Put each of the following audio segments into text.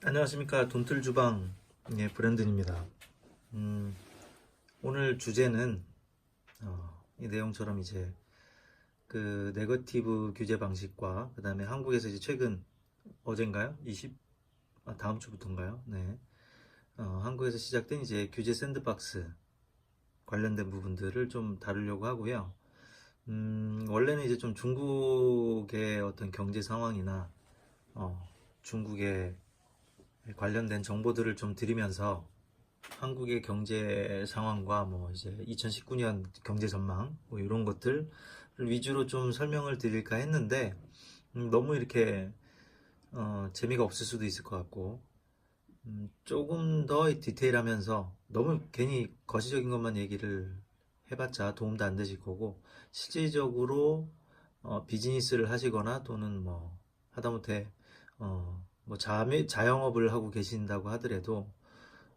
안녕하십니까. 돈틀주방 브랜든입니다. 오늘 주제는 이 내용처럼 이제 그 네거티브 규제 방식과 그 다음에 한국에서 이제 최근 어젠가요? 다음 주부터인가요? 네. 한국에서 시작된 이제 규제 샌드박스 관련된 부분들을 좀 다루려고 하고요. 원래는 이제 좀 중국의 어떤 경제 상황이나 중국의 관련된 정보들을 좀 드리면서 한국의 경제 상황과 뭐 이제 2019년 경제 전망 뭐 이런 것들 위주로 좀 설명을 드릴까 했는데 너무 이렇게 재미가 없을 수도 있을 것 같고 조금 더 디테일하면서 너무 괜히 거시적인 것만 얘기를 해봤자 도움도 안 되실 거고 실질적으로 비즈니스를 하시거나 또는 뭐 하다못해 뭐 자영업을 하고 계신다고 하더라도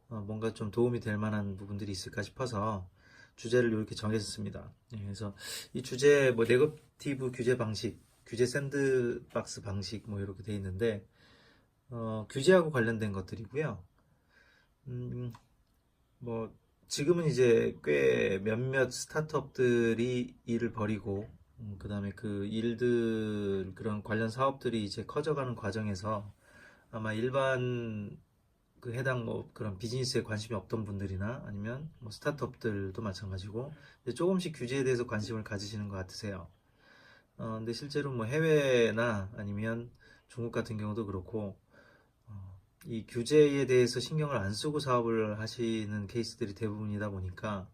뭔가 좀 도움이 될 만한 부분들이 있을까 싶어서 주제를 이렇게 정했습니다. 그래서 이 주제 뭐 네거티브 규제 방식, 규제 샌드박스 방식 뭐 이렇게 돼 있는데 규제하고 관련된 것들이고요. 음, 뭐 지금은 이제 꽤 몇몇 스타트업들이 일을 벌이고 그 다음에 그 일들 그런 관련 사업들이 이제 커져가는 과정에서 아마 일반 그 해당 뭐 그런 비즈니스에 관심이 없던 분들이나 아니면 뭐 스타트업들도 마찬가지고 조금씩 규제에 대해서 관심을 가지시는 것 같으세요. 근데 실제로 뭐 해외나 아니면 중국 같은 경우도 그렇고 이 규제에 대해서 신경을 안 쓰고 사업을 하시는 케이스들이 대부분이다 보니까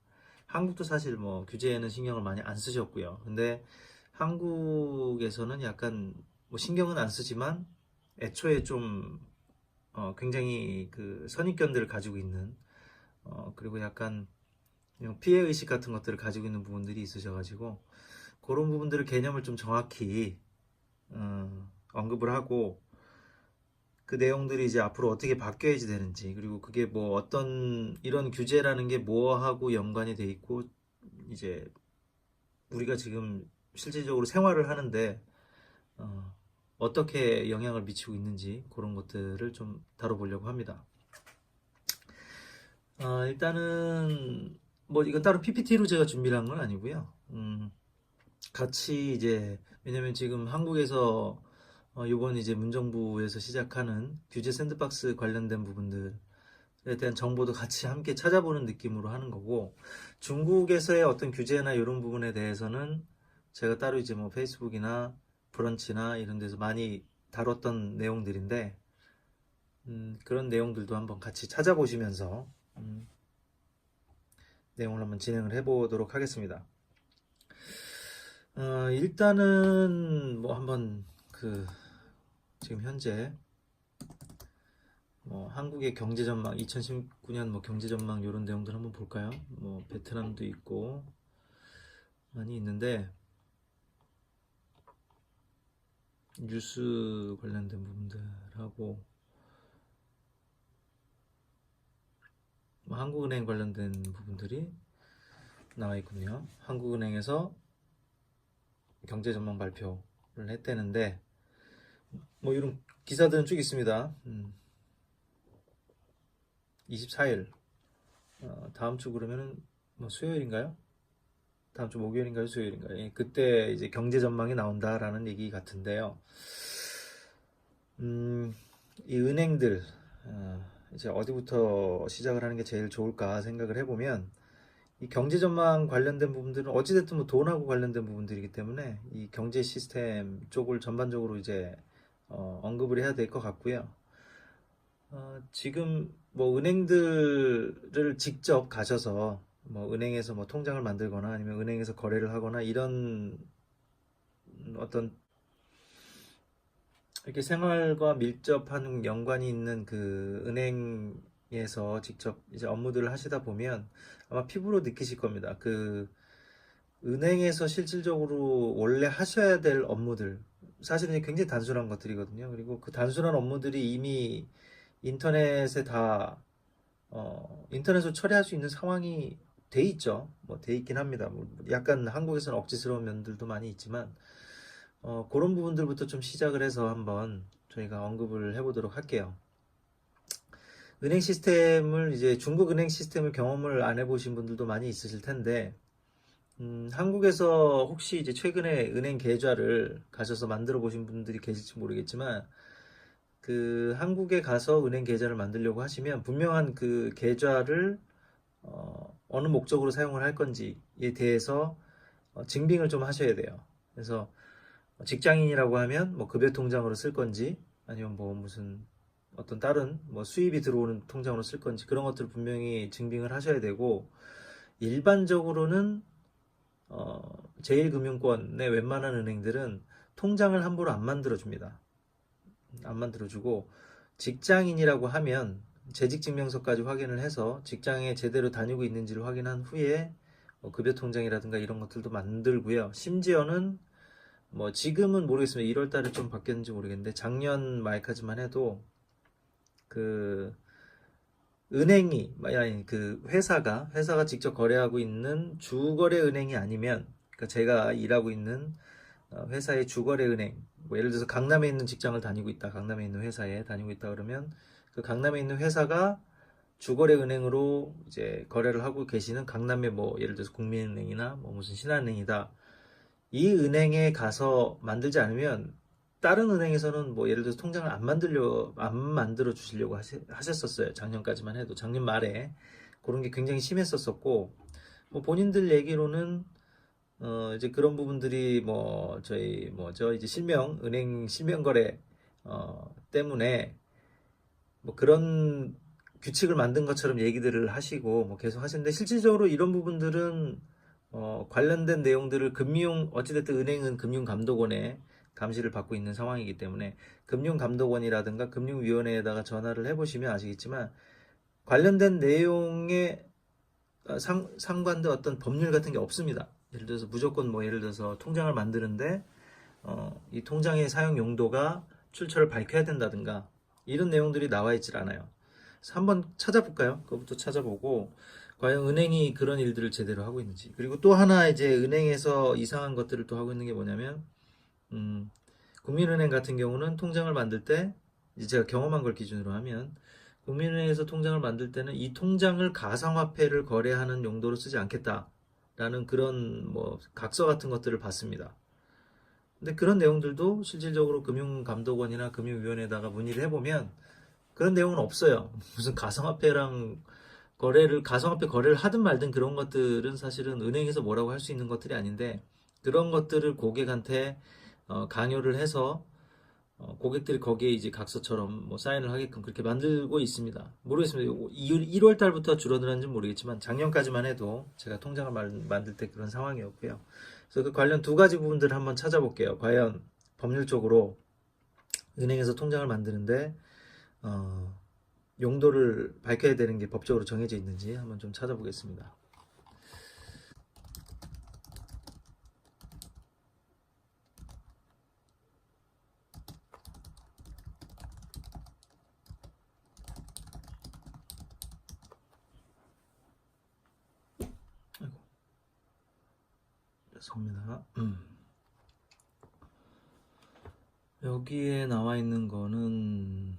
한국도 사실 뭐 규제에는 신경을 많이 안 쓰셨고요. 근데 한국에서는 약간 뭐 신경은 안 쓰지만 애초에 좀 굉장히 그 선입견들을 가지고 있는 그리고 약간 피해의식 같은 것들을 가지고 있는 부분들이 있으셔가지고 그런 부분들을 개념을 좀 정확히 언급을 하고 그 내용들이 이제 앞으로 어떻게 바뀌어야지 되는지 그리고 그게 뭐 어떤 이런 규제라는 게 뭐하고 연관이 돼 있고 이제 우리가 지금 실질적으로 생활을 하는데 어떻게 영향을 미치고 있는지 그런 것들을 좀 다뤄보려고 합니다. 일단은 뭐 이건 따로 PPT로 제가 준비를 한 건 아니고요. 같이 이제 왜냐면 지금 한국에서 이번 이제 문정부에서 시작하는 규제 샌드박스 관련된 부분들에 대한 정보도 같이 함께 찾아보는 느낌으로 하는 거고 중국에서의 어떤 규제나 이런 부분에 대해서는 제가 따로 이제 뭐 페이스북이나 브런치나 이런 데서 많이 다뤘던 내용들인데 그런 내용들도 한번 같이 찾아보시면서 내용을 한번 진행을 해보도록 하겠습니다. 일단은 뭐 한번 그 지금 현재 뭐 한국의 경제 전망 2019년 뭐 경제 전망 이런 내용들 한번 볼까요? 뭐 베트남도 있고 많이 있는데 뉴스 관련된 부분들하고 뭐 한국은행 관련된 부분들이 나와 있군요. 한국은행에서 경제 전망 발표를 했다는데 뭐 이런 기사들은 쭉 있습니다. 24일 다음 주 그러면은 뭐 수요일인가요? 다음 주 목요일인가요? 수요일인가요? 그때 이제 경제 전망이 나온다라는 얘기 같은데요. 이 은행들 이제 어디부터 시작을 하는 게 제일 좋을까 생각을 해보면 이 경제 전망 관련된 부분들은 어찌됐든 뭐 돈하고 관련된 부분들이기 때문에 이 경제 시스템 쪽을 전반적으로 이제 언급을 해야 될 것 같고요. 지금 뭐 은행들을 직접 가셔서 뭐 은행에서 뭐 통장을 만들거나 아니면 은행에서 거래를 하거나 이런 어떤 이렇게 생활과 밀접한 연관이 있는 그 은행에서 직접 이제 업무들을 하시다 보면 아마 피부로 느끼실 겁니다. 그 은행에서 실질적으로 원래 하셔야 될 업무들 사실은 굉장히 단순한 것들이거든요. 그리고 그 단순한 업무들이 이미 인터넷에 다 인터넷으로 처리할 수 있는 상황이 돼 있죠. 뭐 돼 있긴 합니다. 뭐 약간 한국에서는 억지스러운 면들도 많이 있지만 그런 부분들부터 좀 시작을 해서 한번 저희가 언급을 해보도록 할게요. 은행 시스템을 이제 중국 은행 시스템을 경험을 안 해보신 분들도 많이 있으실 텐데, 한국에서 혹시 이제 최근에 은행 계좌를 가셔서 만들어 보신 분들이 계실지 모르겠지만, 그 한국에 가서 은행 계좌를 만들려고 하시면 분명한 그 계좌를 어느 목적으로 사용을 할 건지에 대해서 증빙을 좀 하셔야 돼요. 그래서 직장인이라고 하면 뭐 급여 통장으로 쓸 건지 아니면 뭐 무슨 어떤 다른 뭐 수입이 들어오는 통장으로 쓸 건지 그런 것들을 분명히 증빙을 하셔야 되고 일반적으로는 제1금융권의 웬만한 은행들은 통장을 함부로 안 만들어줍니다. 안 만들어주고 직장인이라고 하면 재직증명서까지 확인을 해서 직장에 제대로 다니고 있는지를 확인한 후에 급여 통장이라든가 이런 것들도 만들고요. 심지어는 뭐 지금은 모르겠습니다. 1월 달에 좀 바뀌었는지 모르겠는데 작년 말까지만 해도 그 은행이 아니 그 회사가 직접 거래하고 있는 주거래 은행이 아니면 그러니까 제가 일하고 있는 회사의 주거래 은행 뭐 예를 들어서 강남에 있는 직장을 다니고 있다. 강남에 있는 회사에 다니고 있다 그러면 그 강남에 있는 회사가 주거래 은행으로 이제 거래를 하고 계시는 강남의 뭐 예를 들어서 국민은행이나 뭐 무슨 신한은행이다. 이 은행에 가서 만들지 않으면 다른 은행에서는 뭐 예를 들어서 통장을 안 만들어 주시려고 하셨었어요. 작년까지만 해도 작년 말에 그런 게 굉장히 심했었었고 뭐 본인들 얘기로는 이제 그런 부분들이 뭐 저희 뭐죠 이제 은행 실명 거래 때문에 뭐 그런 규칙을 만든 것처럼 얘기들을 하시고 뭐 계속 하시는데 실질적으로 이런 부분들은 관련된 내용들을 어찌됐든 은행은 금융감독원의 감시를 받고 있는 상황이기 때문에 금융감독원이라든가 금융위원회에다가 전화를 해보시면 아시겠지만 관련된 내용에 상관된 어떤 법률 같은 게 없습니다. 예를 들어서 무조건 뭐 예를 들어서 통장을 만드는데 이 통장의 사용 용도가 출처를 밝혀야 된다든가 이런 내용들이 나와 있질 않아요. 그래서 한번 찾아볼까요? 그것부터 찾아보고 과연 은행이 그런 일들을 제대로 하고 있는지. 그리고 또 하나 이제 은행에서 이상한 것들을 또 하고 있는 게 뭐냐면 국민은행 같은 경우는 통장을 만들 때 이제 제가 경험한 걸 기준으로 하면 국민은행에서 통장을 만들 때는 이 통장을 가상화폐를 거래하는 용도로 쓰지 않겠다라는 그런 뭐 각서 같은 것들을 받습니다. 근데 그런 내용들도 실질적으로 금융감독원이나 금융위원회에다가 문의를 해보면 그런 내용은 없어요. 무슨 가상화폐 거래를 하든 말든 그런 것들은 사실은 은행에서 뭐라고 할 수 있는 것들이 아닌데 그런 것들을 고객한테 강요를 해서 고객들이 거기에 이제 각서처럼 뭐 사인을 하게끔 그렇게 만들고 있습니다. 모르겠습니다. 1월 달부터 줄어들었는지 모르겠지만 작년까지만 해도 제가 통장을 만들 때 그런 상황이었고요. 그래서 그 관련 두 가지 부분들을 한번 찾아볼게요. 과연 법률적으로 은행에서 통장을 만드는데 어, 용도를 밝혀야 되는 게 법적으로 정해져 있는지 한번 좀 찾아보겠습니다. 아이고, 죄송합니다. 여기에 나와 있는 거는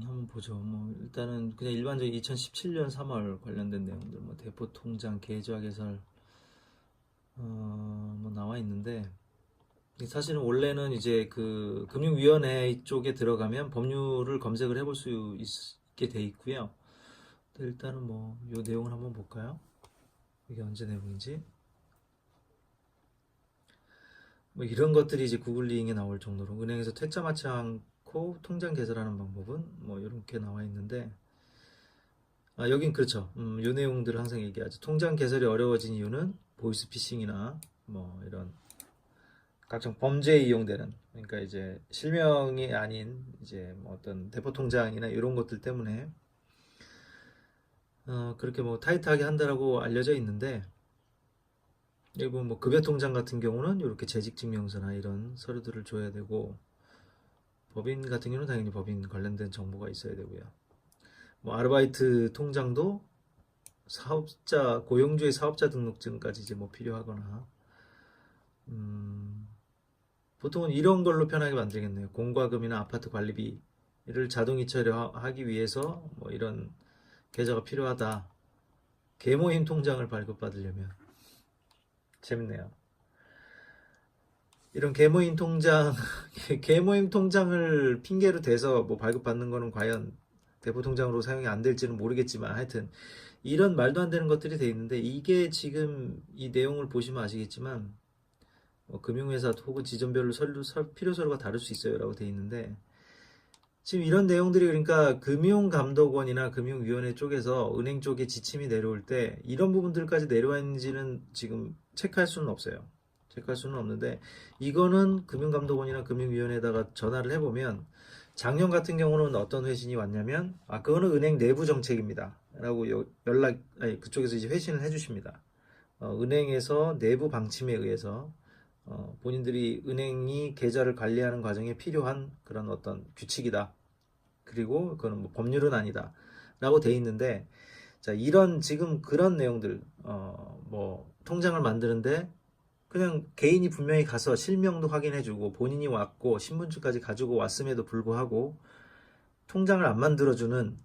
한번 보죠. 뭐 일단은 그냥 일반적인 2017년 3월 관련된 내용들, 뭐 대포 통장 계좌 개설 뭐 나와 있는데 사실은 원래는 이제 그 금융위원회 쪽에 들어가면 법률을 검색을 해볼 수 있게 돼 있고요. 일단은 뭐 이 내용을 한번 볼까요? 이게 언제 내용인지. 뭐 이런 것들이 이제 구글링에 나올 정도로 은행에서 퇴짜 맞지 않고 통장 개설하는 방법은 뭐 이렇게 나와 있는데 여긴 그렇죠. 이 내용들을 항상 얘기하죠. 통장 개설이 어려워진 이유는 보이스피싱이나 뭐 이런 각종 범죄에 이용되는 그러니까 이제 실명이 아닌 이제 뭐 어떤 대포 통장이나 이런 것들 때문에 그렇게 뭐 타이트하게 한다라고 알려져 있는데 그리고 뭐 급여 통장 같은 경우는 이렇게 재직증명서나 이런 서류들을 줘야 되고 법인 같은 경우는 당연히 법인 관련된 정보가 있어야 되고요. 뭐 아르바이트 통장도 고용주의 사업자 등록증까지 이제 뭐 필요하거나 보통은 이런 걸로 편하게 만들겠네요. 공과금이나 아파트 관리비 이를 자동 이체하기 위해서 뭐 이런 계좌가 필요하다. 개모임 통장을 발급받으려면 재밌네요. 이런 개모임 통장, 개모임 통장을 핑계로 대서 뭐 발급받는 거는 과연 대포 통장으로 사용이 안 될지는 모르겠지만 하여튼 이런 말도 안 되는 것들이 돼 있는데 이게 지금 이 내용을 보시면 아시겠지만 뭐 금융회사 혹은 지점별로 필요서류가 다를 수 있어요 라고 돼 있는데 지금 이런 내용들이 그러니까 금융감독원이나 금융위원회 쪽에서 은행 쪽에 지침이 내려올 때 이런 부분들까지 내려와 있는지는 지금 체크할 수는 없어요. 체크할 수는 없는데 이거는 금융감독원이나 금융위원회에다가 전화를 해보면 작년 같은 경우는 어떤 회신이 왔냐면 그거는 은행 내부 정책입니다 라고 그쪽에서 이제 회신을 해주십니다. 은행에서 내부 방침에 의해서 본인들이 은행이 계좌를 관리하는 과정에 필요한 그런 어떤 규칙이다. 그리고 그거는 뭐 법률은 아니다. 라고 돼 있는데, 자, 이런 지금 그런 내용들, 뭐, 통장을 만드는데, 그냥 개인이 분명히 가서 실명도 확인해주고, 본인이 왔고, 신분증까지 가지고 왔음에도 불구하고, 통장을 안 만들어주는,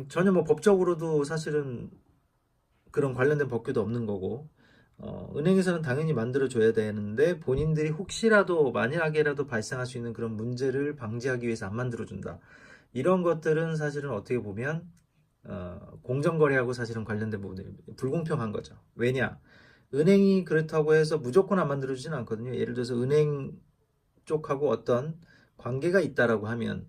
전혀 뭐 법적으로도 사실은 그런 관련된 법규도 없는 거고, 은행에서는 당연히 만들어줘야 되는데 본인들이 혹시라도 만약에라도 발생할 수 있는 그런 문제를 방지하기 위해서 안 만들어준다. 이런 것들은 사실은 어떻게 보면 공정거래하고 사실은 관련된 부분들이 불공평한 거죠. 왜냐? 은행이 그렇다고 해서 무조건 안 만들어주지는 않거든요. 예를 들어서 은행 쪽하고 어떤 관계가 있다라고 하면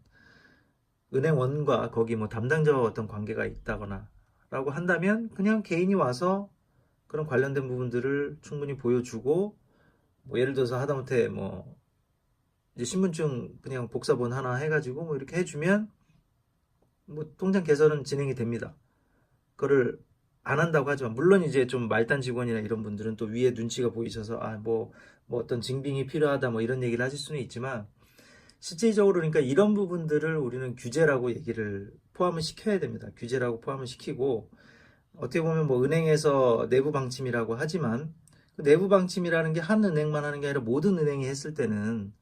은행원과 거기 뭐 담당자와 어떤 관계가 있다거나 라고 한다면 그냥 개인이 와서 그런 관련된 부분들을 충분히 보여주고 뭐 예를 들어서 하다못해 뭐 이제 신분증 그냥 복사본 하나 해가지고 뭐 이렇게 해주면 뭐 통장 개설은 진행이 됩니다. 그거를 안 한다고 하지만 물론 이제 좀 말단 직원이나 이런 분들은 또 위에 눈치가 보이셔서 뭐 어떤 증빙이 필요하다 뭐 이런 얘기를 하실 수는 있지만 실질적으로 그러니까 이런 부분들을 우리는 규제라고 얘기를 포함을 시켜야 됩니다. 규제라고 포함을 시키고 어떻게 보면 뭐 은행에서 내부 방침이라고 하지만 그 내부 방침이라는 게 한 은행만 하는 게 아니라 모든 은행이 했을 때는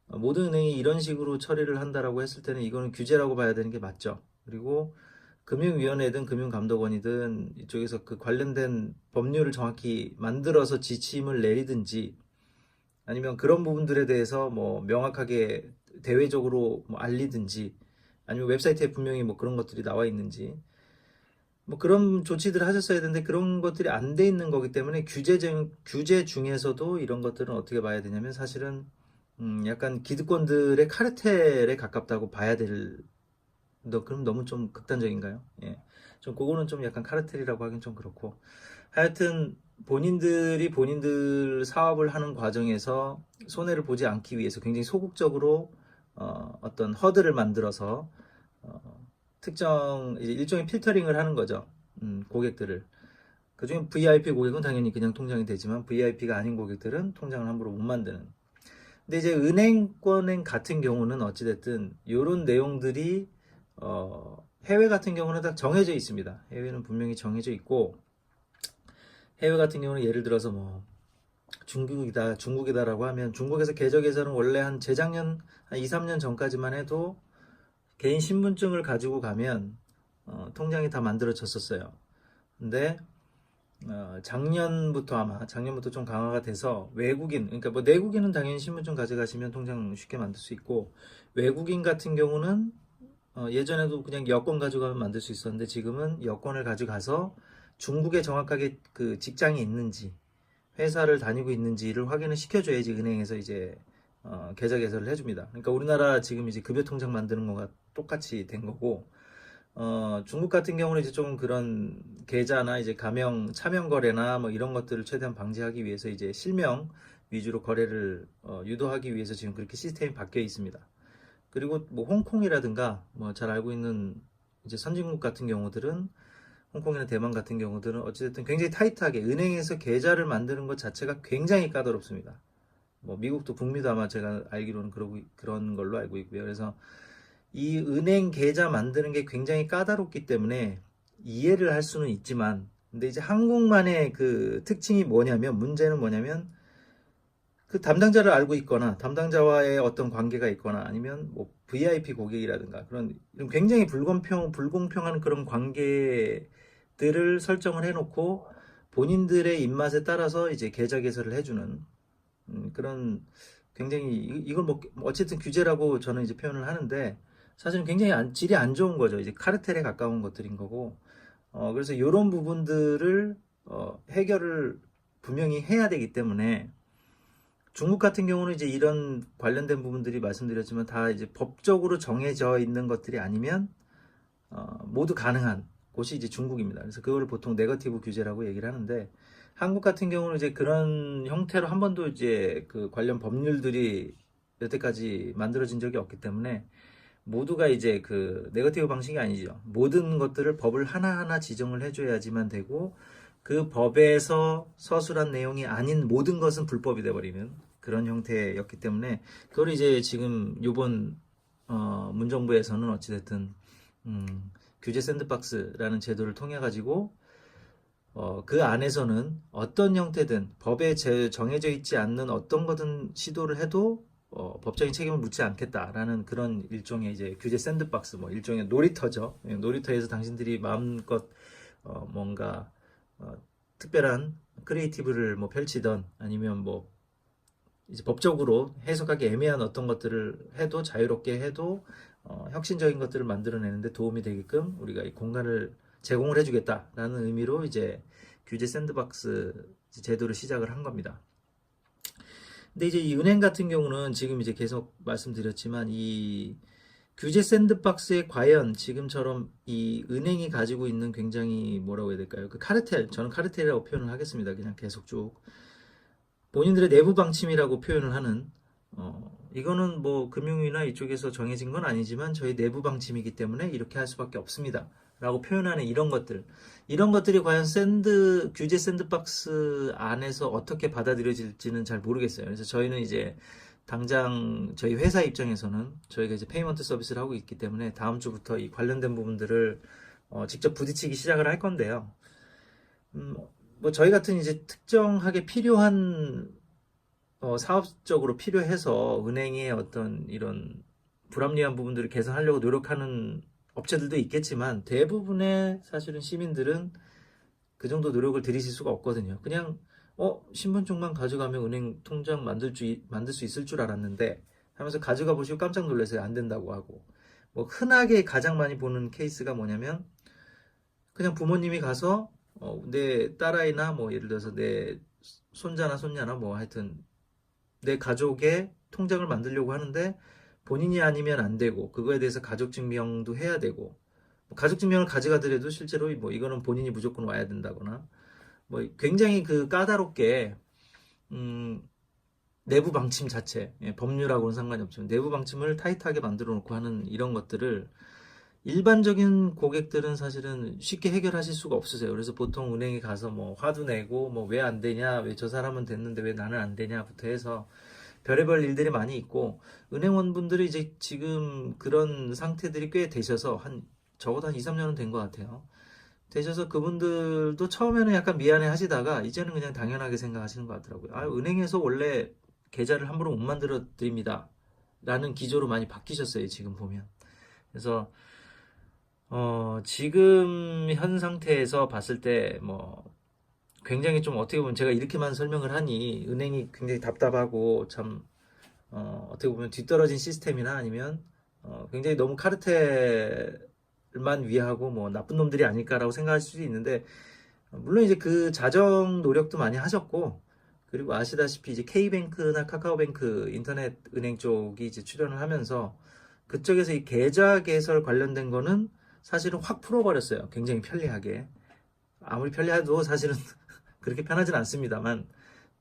모든 은행이 이런 식으로 처리를 한다라고 했을 때는 이거는 규제라고 봐야 되는 게 맞죠. 그리고 금융위원회든 금융감독원이든 이쪽에서 그 관련된 법률을 정확히 만들어서 지침을 내리든지 아니면 그런 부분들에 대해서 뭐 명확하게 대외적으로 뭐 알리든지 아니면 웹사이트에 분명히 뭐 그런 것들이 나와 있는지 뭐 그런 조치들을 하셨어야 되는데 그런 것들이 안 돼 있는 거기 때문에 규제 중에서도 이런 것들은 어떻게 봐야 되냐면 사실은 약간 기득권들의 카르텔에 가깝다고 봐야 그럼 너무 좀 극단적인가요? 예. 좀 그거는 좀 약간 카르텔이라고 하긴 좀 그렇고 하여튼 본인들이 본인들 사업을 하는 과정에서 손해를 보지 않기 위해서 굉장히 소극적으로 어떤 허들을 만들어서 특정 일종의 필터링을 하는 거죠. 고객들을. 그중에 VIP 고객은 당연히 그냥 통장이 되지만 VIP가 아닌 고객들은 통장을 함부로 못 만드는. 근데 이제 은행권 같은 경우는 어찌됐든 이런 내용들이 해외 같은 경우는 딱 정해져 있습니다. 해외는 분명히 정해져 있고 해외 같은 경우는 예를 들어서 뭐 중국이다라고 하면 중국에서 계좌 개설은 원래 한 재작년 한 2, 3년 전까지만 해도 개인 신분증을 가지고 가면 통장이 다 만들어졌었어요. 근데 작년부터 좀 강화가 돼서 외국인, 그러니까 뭐 내국인은 당연히 신분증 가져가시면 통장 쉽게 만들 수 있고 외국인 같은 경우는 예전에도 그냥 여권 가져가면 만들 수 있었는데 지금은 여권을 가져가서 중국에 정확하게 그 직장이 있는지 회사를 다니고 있는지를 확인을 시켜줘야지 은행에서 이제 계좌 개설을 해줍니다. 그러니까 우리나라 지금 이제 급여 통장 만드는 거가 똑같이 된 거고 중국 같은 경우는 이제 좀 그런 계좌나 이제 차명 거래나 뭐 이런 것들을 최대한 방지하기 위해서 이제 실명 위주로 거래를 유도하기 위해서 지금 그렇게 시스템이 바뀌어 있습니다. 그리고 뭐 홍콩이라든가 뭐 잘 알고 있는 이제 선진국 같은 경우들은 홍콩이나 대만 같은 경우들은 어찌됐든 굉장히 타이트하게 은행에서 계좌를 만드는 것 자체가 굉장히 까다롭습니다. 뭐 미국도 북미도 아마 제가 알기로는 그런 걸로 알고 있고요. 그래서 이 은행 계좌 만드는 게 굉장히 까다롭기 때문에 이해를 할 수는 있지만 근데 이제 한국만의 그 특징이 문제는 뭐냐면 그 담당자를 알고 있거나 담당자와의 어떤 관계가 있거나 아니면 뭐 VIP 고객이라든가 그런 굉장히 불공평한 그런 관계들을 설정을 해놓고 본인들의 입맛에 따라서 이제 계좌 개설을 해주는 그런 굉장히 이걸 뭐 어쨌든 규제라고 저는 이제 표현을 하는데 사실은 굉장히 질이 안 좋은 거죠. 이제 카르텔에 가까운 것들인 거고 그래서 이런 부분들을 해결을 분명히 해야 되기 때문에 중국 같은 경우는 이제 이런 관련된 부분들이 말씀드렸지만 다 이제 법적으로 정해져 있는 것들이 아니면 모두 가능한 곳이 이제 중국입니다. 그래서 그걸 보통 네거티브 규제라고 얘기를 하는데 한국 같은 경우는 이제 그런 형태로 한 번도 이제 그 관련 법률들이 여태까지 만들어진 적이 없기 때문에 모두가 이제 그 네거티브 방식이 아니죠. 모든 것들을 법을 하나하나 지정을 해줘야지만 되고 그 법에서 서술한 내용이 아닌 모든 것은 불법이 돼버리는 그런 형태였기 때문에 그걸 이제 지금 요번 문정부에서는 어찌됐든 규제 샌드박스라는 제도를 통해 가지고 그 안에서는 어떤 형태든 법에 정해져 있지 않는 어떤 거든 시도를 해도 법적인 책임을 묻지 않겠다라는 그런 일종의 이제 규제 샌드박스 뭐 일종의 놀이터죠. 놀이터에서 당신들이 마음껏 뭔가 특별한 크리에이티브를 뭐 펼치던 아니면 뭐 이제 법적으로 해석하기 애매한 어떤 것들을 해도 자유롭게 해도 혁신적인 것들을 만들어내는데 도움이 되게끔 우리가 이 공간을 제공을 해주겠다라는 의미로 이제 규제 샌드박스 제도를 시작을 한 겁니다. 근데 이제 이 은행 같은 경우는 지금 이제 계속 말씀드렸지만 이 규제 샌드박스에 과연 지금처럼 이 은행이 가지고 있는 굉장히 뭐라고 해야 될까요? 그 카르텔, 저는 카르텔이라고 표현을 하겠습니다. 그냥 계속 쭉 본인들의 내부 방침이라고 표현을 하는 이거는 뭐 금융위나 이쪽에서 정해진 건 아니지만 저희 내부 방침이기 때문에 이렇게 할 수밖에 없습니다. 라고 표현하는 이런 것들이 과연 규제 샌드박스 안에서 어떻게 받아들여질지는 잘 모르겠어요. 그래서 저희는 이제 당장 저희 회사 입장에서는 저희가 이제 페이먼트 서비스를 하고 있기 때문에 다음 주부터 이 관련된 부분들을 직접 부딪히기 시작을 할 건데요. 뭐 저희 같은 이제 특정하게 필요한 사업적으로 필요해서 은행의 어떤 이런 불합리한 부분들을 개선하려고 노력하는 업체들도 있겠지만 대부분의 사실은 시민들은 그 정도 노력을 들이실 수가 없거든요. 그냥 신분증만 가져가면 은행 통장 만들 수 있을 줄 알았는데 하면서 가져가 보시고 깜짝 놀라서요. 안 된다고 하고 뭐 흔하게 가장 많이 보는 케이스가 뭐냐면 그냥 부모님이 가서 내 딸아이나 뭐 예를 들어서 내 손자나 손녀나 뭐 하여튼 내 가족의 통장을 만들려고 하는데 본인이 아니면 안 되고 그거에 대해서 가족증명도 해야 되고 가족증명을 가져가더라도 실제로 뭐 이거는 본인이 무조건 와야 된다거나 뭐 굉장히 그 까다롭게 내부 방침 자체 법률하고는 상관이 없지만 내부 방침을 타이트하게 만들어 놓고 하는 이런 것들을 일반적인 고객들은 사실은 쉽게 해결하실 수가 없으세요. 그래서 보통 은행에 가서 뭐 화도 내고 뭐 왜 안 되냐, 왜 저 사람은 됐는데 왜 나는 안 되냐부터 해서 별의별 일들이 많이 있고 은행원분들이 이제 지금 그런 상태들이 꽤 되셔서 적어도 한 2, 3년은 된 것 같아요. 되셔서 그분들도 처음에는 약간 미안해 하시다가 이제는 그냥 당연하게 생각하시는 것 같더라고요. 은행에서 원래 계좌를 함부로 못 만들어 드립니다. 라는 기조로 많이 바뀌셨어요, 지금 보면. 그래서 지금 현 상태에서 봤을 때, 뭐, 굉장히 좀 어떻게 보면 제가 이렇게만 설명을 하니 은행이 굉장히 답답하고 참, 어떻게 보면 뒤떨어진 시스템이나 아니면, 굉장히 너무 카르텔만 위하고 뭐 나쁜 놈들이 아닐까라고 생각할 수도 있는데, 물론 이제 그 자정 노력도 많이 하셨고, 그리고 아시다시피 이제 K뱅크나 카카오뱅크 인터넷 은행 쪽이 이제 출연을 하면서 그쪽에서 이 계좌 개설 관련된 거는 사실은 확 풀어버렸어요. 굉장히 편리하게. 아무리 편리해도 사실은 그렇게 편하진 않습니다만,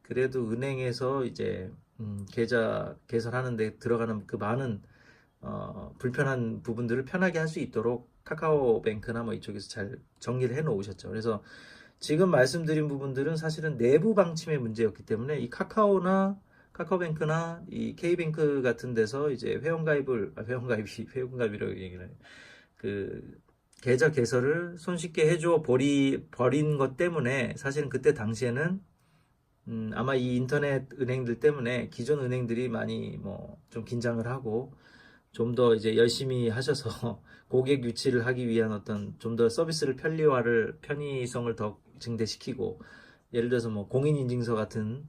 그래도 은행에서 이제, 계좌 개설하는데 들어가는 그 많은, 불편한 부분들을 편하게 할 수 있도록 카카오뱅크나 뭐 이쪽에서 잘 정리를 해 놓으셨죠. 그래서 지금 말씀드린 부분들은 사실은 내부 방침의 문제였기 때문에 이 카카오뱅크나 이 K뱅크 같은 데서 이제 회원가입이라고 얘기를 해요. 그 계좌 개설을 손쉽게 해줘 버린 것 때문에 사실은 그때 당시에는 아마 이 인터넷 은행들 때문에 기존 은행들이 많이 뭐 좀 긴장을 하고 좀 더 이제 열심히 하셔서 고객 유치를 하기 위한 어떤 좀 더 서비스를 편의성을 더 증대시키고 예를 들어서 뭐 공인인증서 같은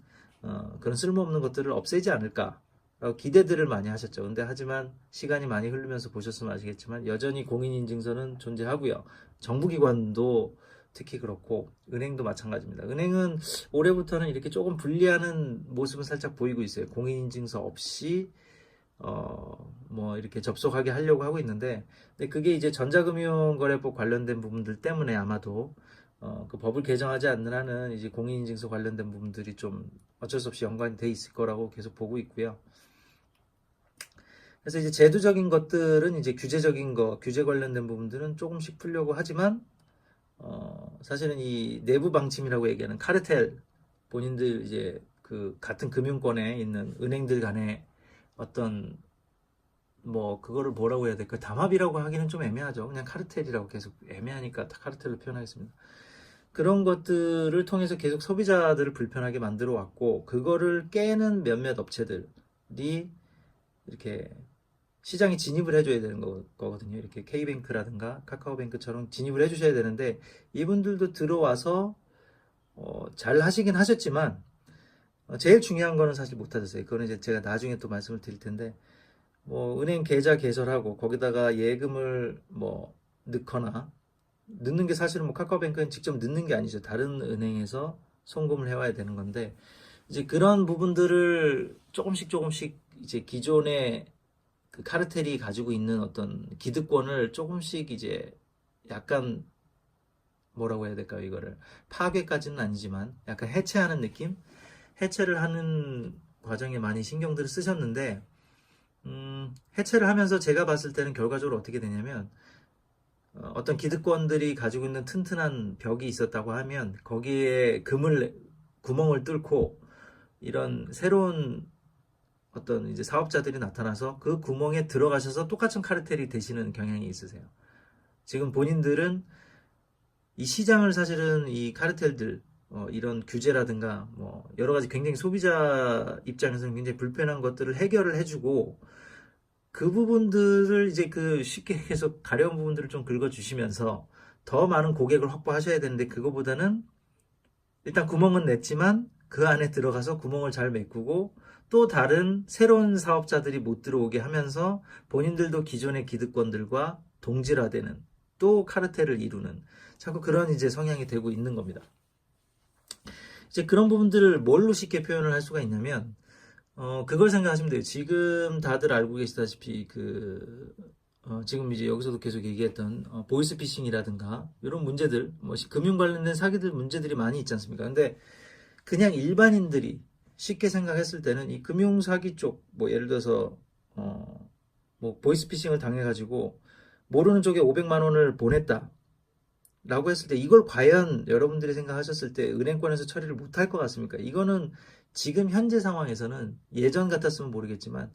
그런 쓸모없는 것들을 없애지 않을까 라고 기대들을 많이 하셨죠. 근데 하지만 시간이 많이 흐르면서 보셨으면 아시겠지만 여전히 공인인증서는 존재하고요. 정부기관도 특히 그렇고 은행도 마찬가지입니다. 은행은 올해부터는 이렇게 조금 분리하는 모습은 살짝 보이고 있어요. 공인인증서 없이 뭐 이렇게 접속하게 하려고 하고 있는데, 근데 그게 이제 전자금융거래법 관련된 부분들 때문에 아마도 그 법을 개정하지 않는 한은 이제 공인인증서 관련된 부분들이 좀 어쩔 수 없이 연관이 돼 있을 거라고 계속 보고 있고요. 그래서 이제 제도적인 것들은 이제 규제 관련된 부분들은 조금씩 풀려고 하지만 사실은 이 내부 방침이라고 얘기하는 카르텔 본인들 이제 그 같은 금융권에 있는 은행들 간의 어떤 뭐 그거를 뭐라고 해야 될까 담합이라고 하기는 좀 애매하죠. 그냥 카르텔이라고 계속 애매하니까 카르텔로 표현하겠습니다. 그런 것들을 통해서 계속 소비자들을 불편하게 만들어 왔고 그거를 깨는 몇몇 업체들이 이렇게 시장에 진입을 해줘야 되는 거거든요. 이렇게 K뱅크라든가 카카오뱅크처럼 진입을 해주셔야 되는데 이분들도 들어와서 잘 하시긴 하셨지만 제일 중요한 거는 사실 못 하셨어요. 그거는 이제 제가 나중에 또 말씀을 드릴 텐데 뭐 은행 계좌 개설하고 거기다가 예금을 뭐 넣는 게 사실은 뭐 카카오뱅크는 직접 넣는 게 아니죠. 다른 은행에서 송금을 해와야 되는 건데 이제 그런 부분들을 조금씩 이제 기존의 그 카르텔이 가지고 있는 어떤 기득권을 조금씩 이제 약간 뭐라고 해야 될까요? 이거를 파괴까지는 아니지만 약간 해체하는 느낌? 해체를 하는 과정에 많이 신경들을 쓰셨는데 해체를 하면서 제가 봤을 때는 결과적으로 어떻게 되냐면 어떤 기득권들이 가지고 있는 튼튼한 벽이 있었다고 하면 거기에 구멍을 뚫고 이런 새로운 어떤 이제 사업자들이 나타나서 그 구멍에 들어가셔서 똑같은 카르텔이 되시는 경향이 있으세요. 지금 본인들은 이 시장을 사실은 이 카르텔들 이런 규제라든가 뭐 여러 가지 굉장히 소비자 입장에서는 굉장히 불편한 것들을 해결을 해주고 그 부분들을 이제 그 쉽게 계속 가려운 부분들을 좀 긁어주시면서 더 많은 고객을 확보하셔야 되는데 그거보다는 일단 구멍은 냈지만 그 안에 들어가서 구멍을 잘 메꾸고 또 다른 새로운 사업자들이 못 들어오게 하면서 본인들도 기존의 기득권들과 동질화되는 또 카르텔을 이루는 자꾸 그런 이제 성향이 되고 있는 겁니다. 이제 그런 부분들을 뭘로 쉽게 표현을 할 수가 있냐면 그걸 생각하시면 돼요. 지금 다들 알고 계시다시피 지금 이제 여기서도 계속 얘기했던 보이스피싱이라든가 이런 문제들, 뭐 금융 관련된 사기들 문제들이 많이 있지 않습니까? 근데 그냥 일반인들이 쉽게 생각했을 때는 이 금융 사기 쪽, 뭐 예를 들어서 뭐 보이스피싱을 당해가지고 모르는 쪽에 500만 원을 보냈다. 라고 했을 때 이걸 과연 여러분들이 생각하셨을 때 은행권에서 처리를 못할 것 같습니까? 이거는 지금 현재 상황에서는 예전 같았으면 모르겠지만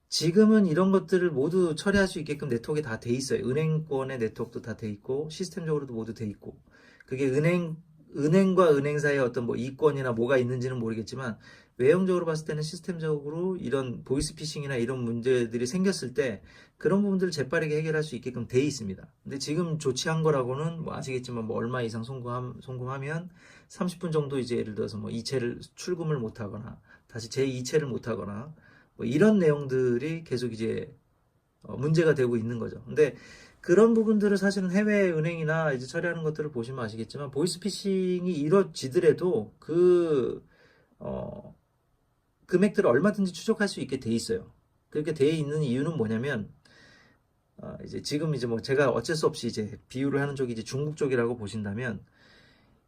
지금은 이런 것들을 모두 처리할 수 있게끔 네트워크가 다 돼 있어요. 은행권의 네트워크도 다 돼 있고 시스템적으로도 모두 돼 있고 그게 은행과 은행 사이에 어떤 뭐 이권이나 뭐가 있는지는 모르겠지만 외형적으로 봤을 때는 시스템적으로 이런 보이스피싱이나 이런 문제들이 생겼을 때 그런 부분들을 재빠르게 해결할 수 있게끔 돼 있습니다. 근데 지금 조치한 거라고는 뭐 아시겠지만 뭐 얼마 이상 송금하면 30분 정도 이제 예를 들어서 뭐 이체를 출금을 못 하거나 다시 제2체를 못 하거나 뭐 이런 내용들이 계속 이제 문제가 되고 있는 거죠. 근데 그런 부분들을 사실은 해외 은행이나 이제 처리하는 것들을 보시면 아시겠지만 보이스피싱이 이루어지더라도 금액들을 얼마든지 추적할 수 있게 돼 있어요. 그렇게 돼 있는 이유는 뭐냐면 이제 지금 이제 뭐 제가 어쩔 수 없이 이제 비유를 하는 쪽이 이제 중국 쪽이라고 보신다면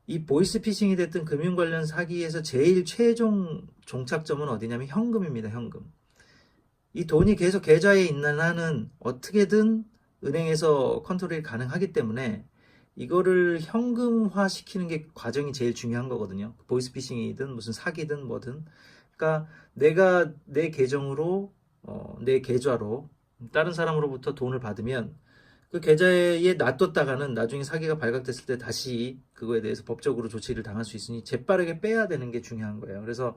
이 보이스피싱이 됐든 금융 관련 사기에서 제일 최종 종착점은 어디냐면 현금입니다. 현금. 이 돈이 계속 계좌에 있는 한은 어떻게든 은행에서 컨트롤이 가능하기 때문에 이거를 현금화 시키는 게 과정이 제일 중요한 거거든요. 보이스피싱이든 무슨 사기든 뭐든. 그러니까 내가 내 계정으로 내 계좌로 다른 사람으로부터 돈을 받으면 그 계좌에 놔뒀다가는 나중에 사기가 발각됐을 때 다시 그거에 대해서 법적으로 조치를 당할 수 있으니 재빠르게 빼야 되는 게 중요한 거예요. 그래서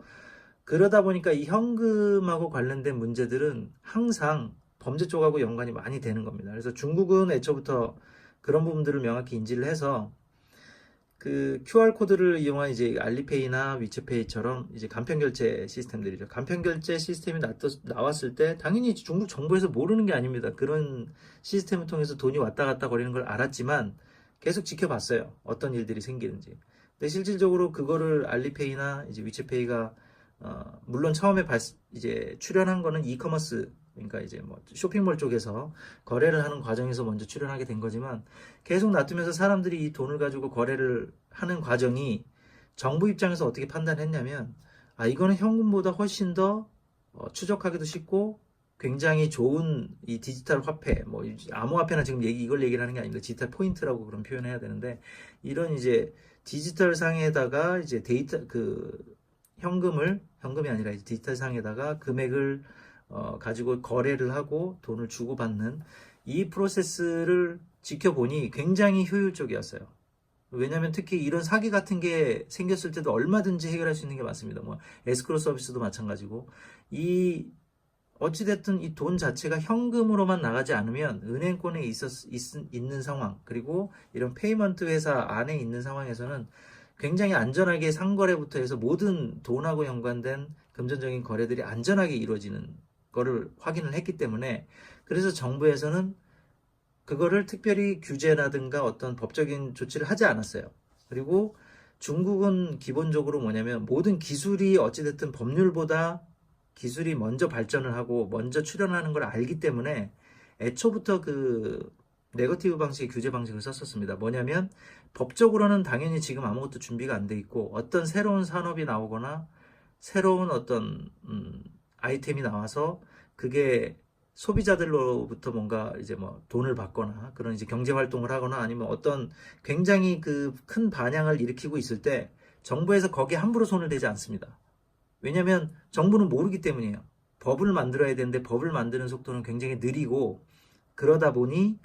그러다 보니까 이 현금하고 관련된 문제들은 항상 범죄 쪽하고 연관이 많이 되는 겁니다. 그래서 중국은 애초부터 그런 부분들을 명확히 인지를 해서 그 QR코드를 이용한 이제 알리페이나 위챗페이처럼 이제 간편결제 시스템들이죠. 간편결제 시스템이 나왔을 때 당연히 중국 정부에서 모르는 게 아닙니다. 그런 시스템을 통해서 돈이 왔다 갔다 거리는 걸 알았지만 계속 지켜봤어요. 어떤 일들이 생기는지. 근데 실질적으로 그거를 알리페이나 이제 위챗페이가 물론 처음에 이제 출연한 거는 이커머스, 그러니까 이제 뭐 쇼핑몰 쪽에서 거래를 하는 과정에서 먼저 출연하게 된 거지만 계속 놔두면서 사람들이 이 돈을 가지고 거래를 하는 과정이 정부 입장에서 어떻게 판단했냐면, 아, 이거는 현금보다 훨씬 더 추적하기도 쉽고 굉장히 좋은 이 디지털 화폐, 뭐 암호화폐나 지금 이걸 얘기를 하는 게 아닙니다. 디지털 포인트라고 그런 표현해야 되는데, 이런 이제 디지털 상에다가 이제 데이터 현금이 아니라 이제 디지털 상에다가 금액을 가지고 거래를 하고 돈을 주고받는 이 프로세스를 지켜보니 굉장히 효율적이었어요. 왜냐하면 특히 이런 사기 같은 게 생겼을 때도 얼마든지 해결할 수 있는 게 많습니다. 뭐 에스크로 서비스도 마찬가지고, 이 어찌됐든 이 돈 자체가 현금으로만 나가지 않으면 은행권에 있는 상황, 그리고 이런 페이먼트 회사 안에 있는 상황에서는 굉장히 안전하게 상거래부터 해서 모든 돈하고 연관된 금전적인 거래들이 안전하게 이루어지는 거를 확인을 했기 때문에, 그래서 정부에서는 그거를 특별히 규제라든가 어떤 법적인 조치를 하지 않았어요. 그리고 중국은 기본적으로 뭐냐면 모든 기술이 어찌됐든 법률보다 기술이 먼저 발전을 하고 먼저 출현하는 걸 알기 때문에 애초부터 그 네거티브 방식의 규제 방식을 썼었습니다. 뭐냐면 법적으로는 당연히 지금 아무것도 준비가 안 돼 있고, 어떤 새로운 산업이 나오거나 새로운 어떤 아이템이 나와서 그게 소비자들로부터 뭔가 이제 뭐 돈을 받거나 그런 이제 경제 활동을 하거나 아니면 어떤 굉장히 그 큰 반향을 일으키고 있을 때 정부에서 거기에 함부로 손을 대지 않습니다. 왜냐하면 정부는 모르기 때문이에요. 법을 만들어야 되는데 법을 만드는 속도는 굉장히 느리고, 그러다 보니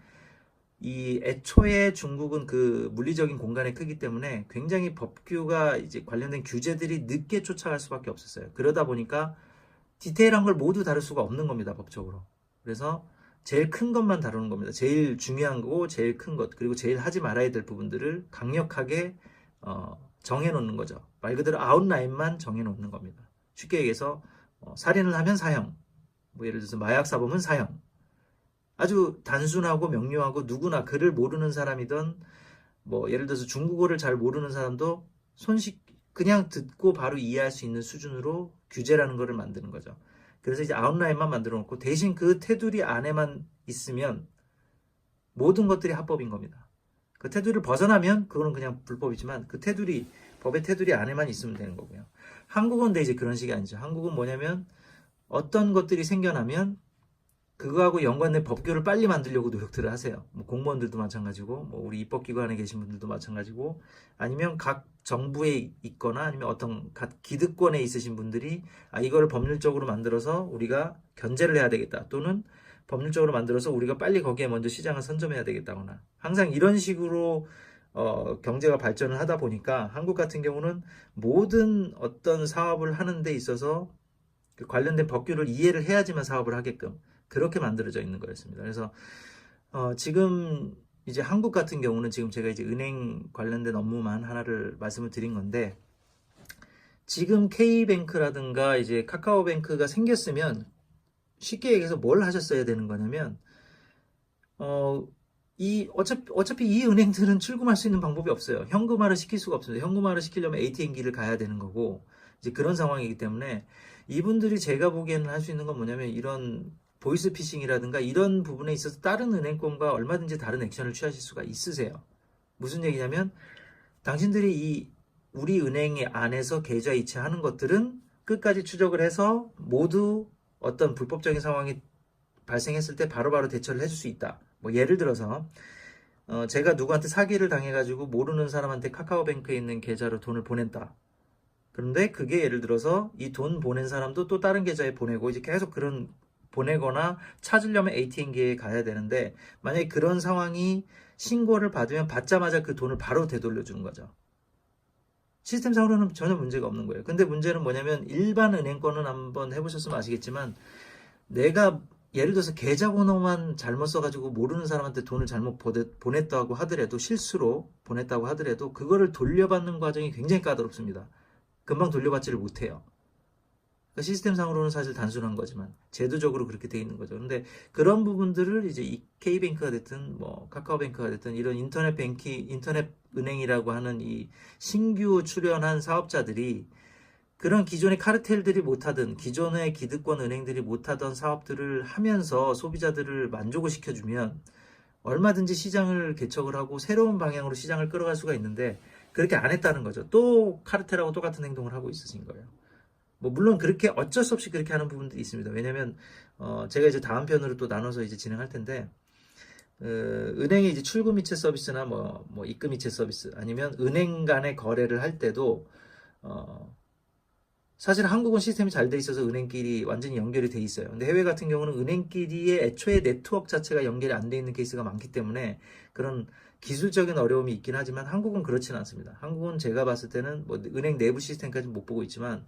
이 애초에 중국은 그 물리적인 공간의 크기 때문에 굉장히 법규가 이제 관련된 규제들이 늦게 쫓아갈 수밖에 없었어요. 그러다 보니까 디테일한 걸 모두 다룰 수가 없는 겁니다, 법적으로. 그래서 제일 큰 것만 다루는 겁니다. 제일 중요한 거고 제일 큰 것, 그리고 제일 하지 말아야 될 부분들을 강력하게 정해놓는 거죠. 말 그대로 아웃라인만 정해놓는 겁니다. 쉽게 얘기해서 살인을 하면 사형, 뭐 예를 들어서 마약 사범은 사형. 아주 단순하고 명료하고 누구나 글을 모르는 사람이든 뭐 예를 들어서 중국어를 잘 모르는 사람도 그냥 듣고 바로 이해할 수 있는 수준으로 규제라는 것을 만드는 거죠. 그래서 이제 아웃라인만 만들어 놓고 대신 그 테두리 안에만 있으면 모든 것들이 합법인 겁니다. 그 테두리를 벗어나면 그거는 그냥 불법이지만 그 법의 테두리 안에만 있으면 되는 거고요. 한국은 근데 이제 그런 식이 아니죠. 한국은 뭐냐면 어떤 것들이 생겨나면 그거하고 연관된 법규를 빨리 만들려고 노력들을 하세요. 뭐 공무원들도 마찬가지고, 뭐 우리 입법기관에 계신 분들도 마찬가지고, 아니면 각 정부에 있거나 아니면 어떤 각 기득권에 있으신 분들이 이거를 법률적으로 만들어서 우리가 견제를 해야 되겠다, 또는 법률적으로 만들어서 우리가 빨리 거기에 먼저 시장을 선점해야 되겠다거나, 항상 이런 식으로 경제가 발전을 하다 보니까 한국 같은 경우는 모든 어떤 사업을 하는 데 있어서 그 관련된 법규를 이해를 해야지만 사업을 하게끔 그렇게 만들어져 있는 거였습니다. 그래서 지금 이제 한국 같은 경우는 지금 제가 이제 은행 관련된 업무만 하나를 말씀을 드린 건데, 지금 K뱅크라든가 이제 카카오뱅크가 생겼으면 쉽게 얘기해서 뭘 하셨어야 되는 거냐면, 어차피 이 은행들은 출금할 수 있는 방법이 없어요. 현금화를 시킬 수가 없습니다. 현금화를 시키려면 ATM기를 가야 되는 거고, 이제 그런 상황이기 때문에 이분들이 제가 보기에는 할 수 있는 건 뭐냐면, 이런 보이스피싱이라든가 이런 부분에 있어서 다른 은행권과 얼마든지 다른 액션을 취하실 수가 있으세요. 무슨 얘기냐면, 당신들이 우리 은행 안에서 계좌 이체하는 것들은 끝까지 추적을 해서 모두 어떤 불법적인 상황이 발생했을 때 바로바로 대처를 해줄 수 있다. 뭐 예를 들어서 제가 누구한테 사기를 당해가지고 모르는 사람한테 카카오뱅크에 있는 계좌로 돈을 보냈다. 그런데 그게 예를 들어서 이 돈 보낸 사람도 또 다른 계좌에 보내고 이제 계속 그런 보내거나 찾으려면 ATM기에 가야 되는데 만약에 그런 상황이 신고를 받으면 받자마자 그 돈을 바로 되돌려 주는 거죠. 시스템상으로는 전혀 문제가 없는 거예요. 근데 문제는 뭐냐면 일반 은행권은 한번 해보셨으면 아시겠지만 내가 예를 들어서 계좌번호만 잘못 써가지고 모르는 사람한테 돈을 잘못 보냈다고 하더라도 실수로 보냈다고 하더라도 그거를 돌려받는 과정이 굉장히 까다롭습니다. 금방 돌려받지를 못해요. 그러니까 시스템상으로는 사실 단순한 거지만 제도적으로 그렇게 돼 있는 거죠. 근데 그런 부분들을 이제 이 K뱅크가 됐든 뭐 카카오뱅크가 됐든 이런 인터넷 은행이라고 하는 이 신규 출연한 사업자들이 그런 기존의 카르텔들이 못하던 기존의 기득권 은행들이 못하던 사업들을 하면서 소비자들을 만족을 시켜주면 얼마든지 시장을 개척을 하고 새로운 방향으로 시장을 끌어갈 수가 있는데 그렇게 안 했다는 거죠. 또 카르텔하고 똑같은 행동을 하고 있으신 거예요. 뭐 물론 그렇게 어쩔 수 없이 그렇게 하는 부분들이 있습니다. 왜냐면 제가 이제 다음 편으로 또 나눠서 이제 진행할 텐데 은행의 이제 출금 이체 서비스나 뭐 입금 이체 서비스 아니면 은행 간의 거래를 할 때도 사실 한국은 시스템이 잘 돼 있어서 은행끼리 완전히 연결이 돼 있어요. 근데 해외 같은 경우는 은행끼리의 애초에 네트워크 자체가 연결이 안 돼 있는 케이스가 많기 때문에 그런 기술적인 어려움이 있긴 하지만 한국은 그렇지는 않습니다. 한국은 제가 봤을 때는 뭐 은행 내부 시스템까지 못 보고 있지만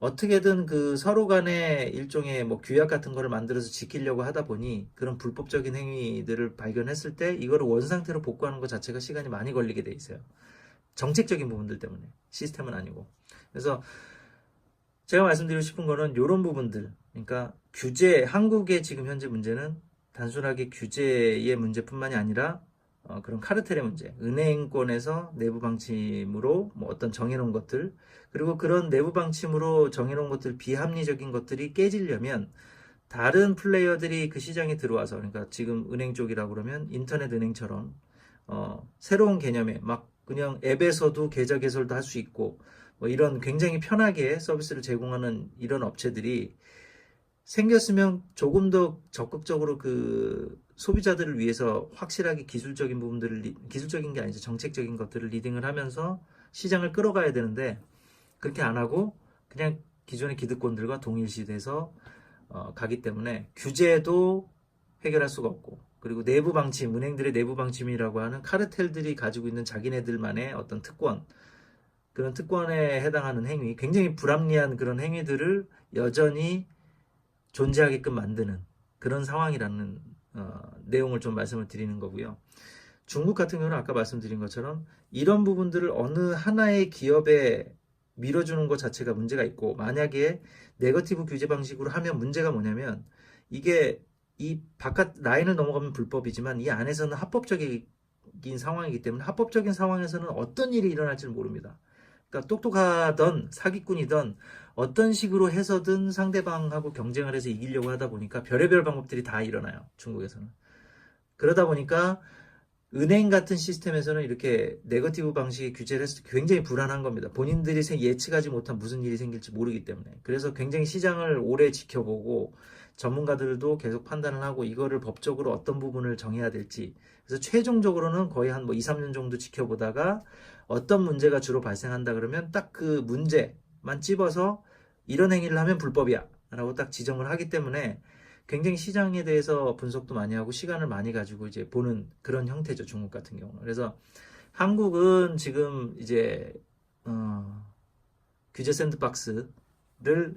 어떻게든 그 서로 간의 일종의 뭐 규약 같은 거를 만들어서 지키려고 하다 보니 그런 불법적인 행위들을 발견했을 때 이거를 원상태로 복구하는 것 자체가 시간이 많이 걸리게 돼 있어요. 정책적인 부분들 때문에 시스템은 아니고. 그래서 제가 말씀드리고 싶은 거는 이런 부분들, 그러니까 규제, 한국의 지금 현재 문제는 단순하게 규제의 문제뿐만이 아니라 그런 카르텔의 문제, 은행권에서 내부 방침으로 뭐 어떤 정해놓은 것들, 그리고 그런 내부 방침으로 정해놓은 것들, 비합리적인 것들이 깨지려면 다른 플레이어들이 그 시장에 들어와서, 그러니까 지금 은행 쪽이라고 그러면 인터넷 은행처럼 새로운 개념에 막 그냥 앱에서도 계좌 개설도 할 수 있고 뭐 이런 굉장히 편하게 서비스를 제공하는 이런 업체들이 생겼으면 조금 더 적극적으로 그 소비자들을 위해서 확실하게 기술적인 부분들을 기술적인 게 아니죠. 정책적인 것들을 리딩을 하면서 시장을 끌어가야 되는데 그렇게 안 하고 그냥 기존의 기득권들과 동일시돼서 가기 때문에 규제도 해결할 수가 없고 그리고 내부 방침, 은행들의 내부 방침이라고 하는 카르텔들이 가지고 있는 자기네들만의 어떤 특권 그런 특권에 해당하는 행위, 굉장히 불합리한 그런 행위들을 여전히 존재하게끔 만드는 그런 상황이라는 내용을 좀 말씀을 드리는 거고요. 중국 같은 경우는 아까 말씀드린 것처럼 이런 부분들을 어느 하나의 기업에 밀어주는 것 자체가 문제가 있고 만약에 네거티브 규제 방식으로 하면 문제가 뭐냐면 이게 이 바깥 라인을 넘어가면 불법이지만 이 안에서는 합법적인 상황이기 때문에 합법적인 상황에서는 어떤 일이 일어날지는 모릅니다. 그러니까 똑똑하던 사기꾼이던 어떤 식으로 해서든 상대방하고 경쟁을 해서 이기려고 하다 보니까 별의별 방법들이 다 일어나요. 중국에서는. 그러다 보니까 은행 같은 시스템에서는 이렇게 네거티브 방식의 규제를 했을 때 굉장히 불안한 겁니다. 본인들이 예측하지 못한 무슨 일이 생길지 모르기 때문에. 그래서 굉장히 시장을 오래 지켜보고 전문가들도 계속 판단을 하고 이거를 법적으로 어떤 부분을 정해야 될지. 그래서 최종적으로는 거의 한 뭐 2, 3년 정도 지켜보다가 어떤 문제가 주로 발생한다 그러면 딱 그 문제만 찝어서 이런 행위를 하면 불법이야 라고 딱 지정을 하기 때문에 굉장히 시장에 대해서 분석도 많이 하고 시간을 많이 가지고 이제 보는 그런 형태죠. 중국 같은 경우는. 그래서 한국은 지금 이제 규제 샌드박스를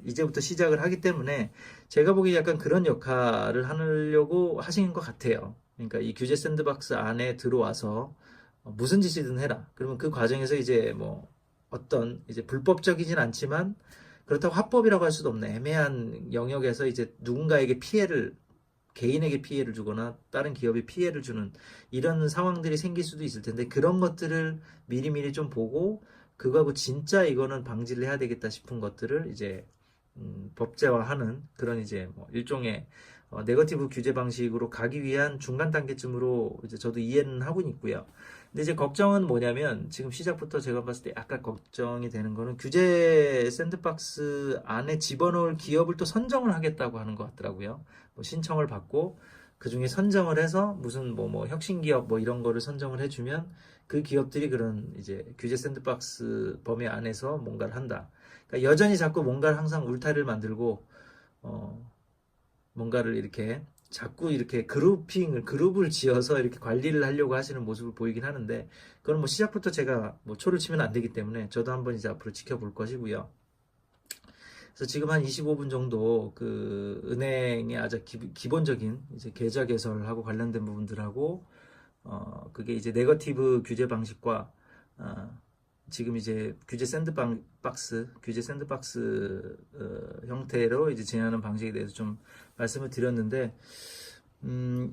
이제부터 시작을 하기 때문에 제가 보기에 약간 그런 역할을 하려고 하신 것 같아요. 그러니까 이 규제 샌드박스 안에 들어와서 무슨 짓이든 해라. 그러면 그 과정에서 이제 뭐 어떤 이제 불법적이진 않지만 그렇다고 합법이라고 할 수도 없는 애매한 영역에서 이제 누군가에게 개인에게 피해를 주거나 다른 기업에 피해를 주는 이런 상황들이 생길 수도 있을 텐데 그런 것들을 미리미리 좀 보고 그거하고 진짜 이거는 방지를 해야 되겠다 싶은 것들을 이제 법제화하는 그런 이제 뭐 일종의 네거티브 규제 방식으로 가기 위한 중간 단계쯤으로 이제 저도 이해는 하고 있고요. 근데 이제 걱정은 뭐냐면 지금 시작부터 제가 봤을 때 약간 걱정이 되는 거는 규제 샌드박스 안에 집어넣을 기업을 또 선정을 하겠다고 하는 것 같더라고요. 뭐 신청을 받고 그 중에 선정을 해서 무슨 뭐 혁신 기업 뭐 이런 거를 선정을 해주면 그 기업들이 그런 이제 규제 샌드박스 범위 안에서 뭔가를 한다. 그러니까 여전히 자꾸 뭔가를 항상 울타리를 만들고 뭔가를 이렇게 자꾸 이렇게 그룹을 지어서 이렇게 관리를 하려고 하시는 모습을 보이긴 하는데, 그건 뭐 시작부터 제가 뭐 초를 치면 안 되기 때문에 저도 한번 이제 앞으로 지켜볼 것이고요. 그래서 지금 한 25분 정도 그 은행의 아주 기본적인 이제 계좌 개설하고 관련된 부분들하고, 그게 이제 네거티브 규제 방식과, 지금 이제 규제 샌드박스 형태로 이제 진행하는 방식에 대해서 좀 말씀을 드렸는데,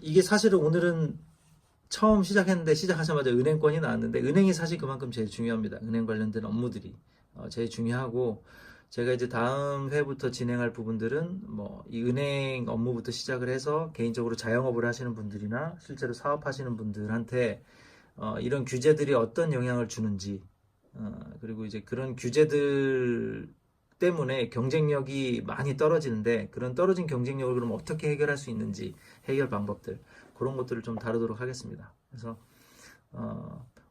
이게 사실은 오늘은 처음 시작했는데 시작하자마자 은행권이 나왔는데, 은행이 사실 그만큼 제일 중요합니다. 은행 관련된 업무들이 제일 중요하고, 제가 이제 다음 회부터 진행할 부분들은 뭐 이 은행 업무부터 시작을 해서 개인적으로 자영업을 하시는 분들이나 실제로 사업하시는 분들한테 이런 규제들이 어떤 영향을 주는지, 그리고 이제 그런 규제들 때문에 경쟁력이 많이 떨어지는데, 그런 떨어진 경쟁력을 그럼 어떻게 해결할 수 있는지, 해결 방법들, 그런 것들을 좀 다루도록 하겠습니다. 그래서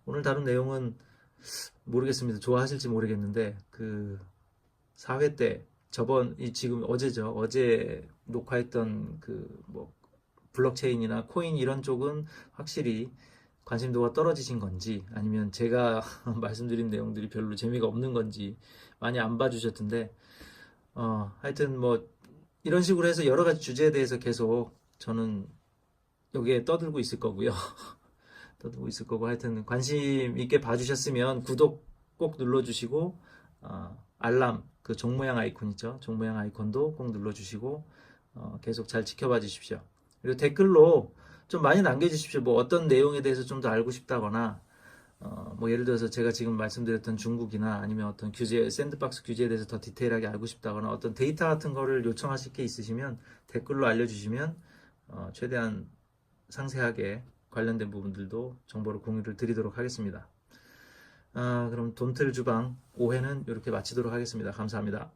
오늘 다룬 내용은 모르겠습니다. 좋아하실지 모르겠는데, 그 4회 때 지금 어제죠. 어제 녹화했던 그 뭐 블록체인이나 코인 이런 쪽은 확실히 관심도가 떨어지신 건지, 아니면 제가 말씀드린 내용들이 별로 재미가 없는 건지 많이 안 봐주셨던데, 하여튼 뭐 이런 식으로 해서 여러 가지 주제에 대해서 계속 저는 여기에 떠들고 있을 거고요. 떠들고 있을 거고, 하여튼 관심 있게 봐주셨으면 구독 꼭 눌러주시고, 알람, 그 종 모양 아이콘 있죠? 종 모양 아이콘도 꼭 눌러주시고, 계속 잘 지켜봐 주십시오. 그리고 댓글로 좀 많이 남겨주십시오. 뭐 어떤 내용에 대해서 좀 더 알고 싶다거나, 뭐 예를 들어서 제가 지금 말씀드렸던 중국이나 아니면 어떤 샌드박스 규제에 대해서 더 디테일하게 알고 싶다거나, 어떤 데이터 같은 거를 요청하실 게 있으시면 댓글로 알려주시면 최대한 상세하게 관련된 부분들도 정보를 공유를 드리도록 하겠습니다. 그럼 돈틀 주방 5회는 이렇게 마치도록 하겠습니다. 감사합니다.